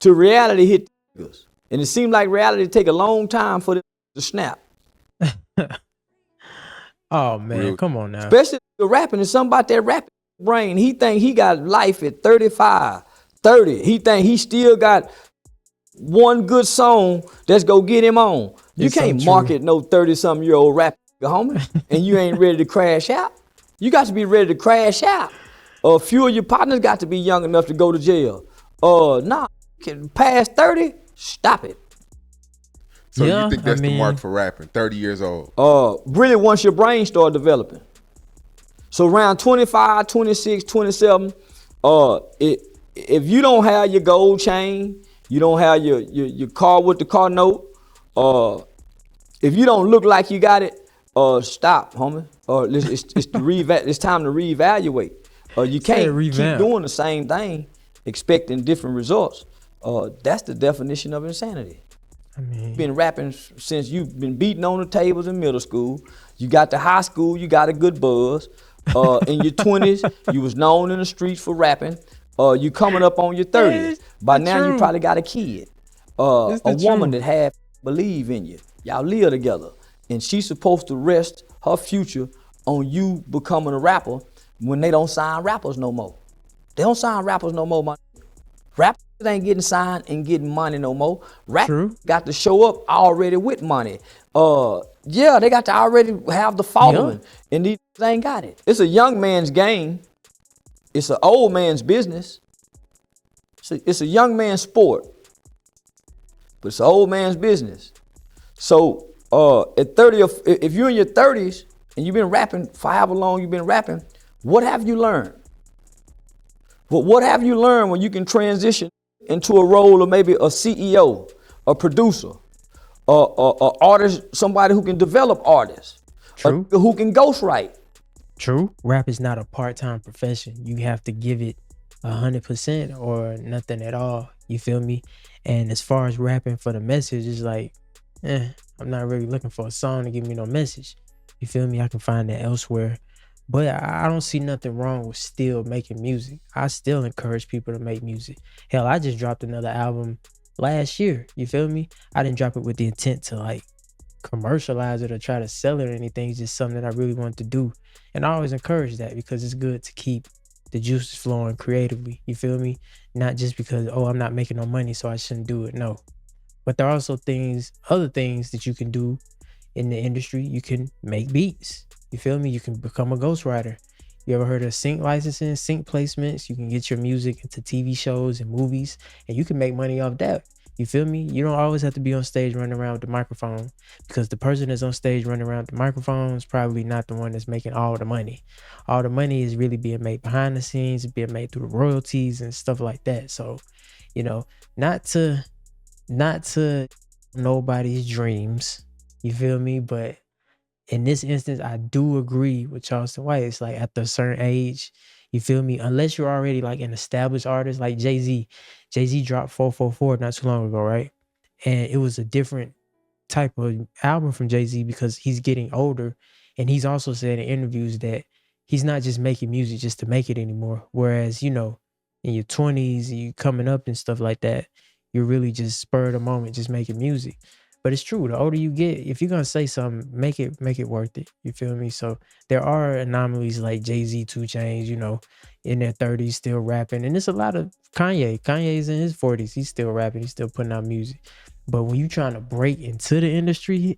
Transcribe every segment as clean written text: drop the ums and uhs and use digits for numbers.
to reality hit the niggas. And it seemed like reality take a long time for them to snap. Oh man, come on now. Especially the rapping. It's something about that rapping brain. He think he got life at 35, 30. He think he still got one good song that's gonna get him on. You can't market no 30-something-year-old rapper, homie, and you ain't ready to crash out. You got to be ready to crash out. A few of your partners got to be young enough to go to jail. Past 30, stop it. So you think that's the mark for rapping, 30 years old? Really once your brain start developing. So around 25, 26, 27, if you don't have your gold chain, you don't have your car with the car note, if you don't look like you got it, stop, homie. It's time to reevaluate. You can't keep doing the same thing, expecting different results. That's the definition of insanity. I mean, you've been rapping since you've been beating on the tables in middle school. You got to high school, you got a good buzz. In your 20s, you was known in the streets for rapping. You coming up on your 30s. By now, you probably got a kid. A woman that have believe in you. Y'all live together. And she's supposed to rest her future on you becoming a rapper when they don't sign rappers no more. They don't sign rappers no more, man. Rappers ain't getting signed and getting money no more. Rappers got to show up already with money. They got to already have the following. And these ain't got it. It's a young man's game. It's an old man's business. It's a young man's sport. But it's an old man's business. So at 30, if you're in your 30s and you've been rapping for however long you've been rapping, what have you learned? But what have you learned when you can transition into a role of maybe a CEO, a producer, a artist, somebody who can develop artists, who can ghostwrite? True. Rap is not a part-time profession. You have to give it 100% or nothing at all. You feel me? And as far as rapping for the message, it's like, I'm not really looking for a song to give me no message. You feel me? I can find that elsewhere. But I don't see nothing wrong with still making music. I still encourage people to make music. Hell, I just dropped another album last year. You feel me? I didn't drop it with the intent to like commercialize it or try to sell it or anything. It's just something that I really want to do. And I always encourage that because it's good to keep the juices flowing creatively. You feel me? Not just because, I'm not making no money, so I shouldn't do it. No. But there are also other things that you can do in the industry. You can make beats. You feel me? You can become a ghostwriter. You ever heard of sync licensing, sync placements? You can get your music into TV shows and movies, and you can make money off that. You feel me? You don't always have to be on stage running around with the microphone, because the person that's on stage running around with the microphone is probably not the one that's making all the money. All the money is really being made behind the scenes, being made through the royalties and stuff like that. So, not to nobody's dreams, you feel me? But in this instance, I do agree with Charleston White. It's like after a certain age, you feel me? Unless you're already like an established artist like Jay-Z. Jay-Z dropped 444 not too long ago, right? And it was a different type of album from Jay-Z because he's getting older. And he's also said in interviews that he's not just making music just to make it anymore. Whereas, in your 20s, you coming up and stuff like that, you're really just spur of the moment, just making music. But it's true. The older you get, if you're gonna say something, make it worth it. You feel me? So there are anomalies like Jay-Z, 2 Chainz, in their 30s still rapping, and there's a lot of Kanye. Kanye's in his 40s. He's still rapping. He's still putting out music. But when you're trying to break into the industry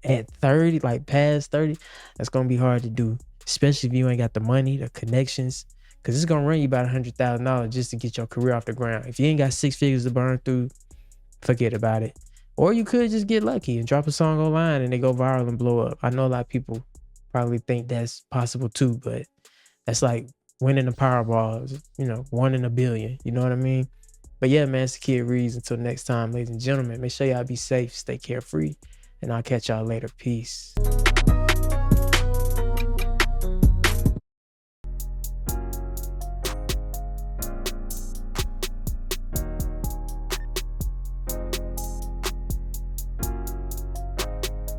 at 30, like past 30, that's gonna be hard to do, especially if you ain't got the money, the connections, because it's gonna run you about $100,000 just to get your career off the ground. If you ain't got 6 figures to burn through, forget about it. Or you could just get lucky and drop a song online and they go viral and blow up. I know a lot of people probably think that's possible too, but that's like winning the Powerball, 1 in a billion. You know what I mean? But yeah, man, it's the Kid Ríez. Until next time, ladies and gentlemen, make sure y'all be safe, stay carefree, and I'll catch y'all later. Peace.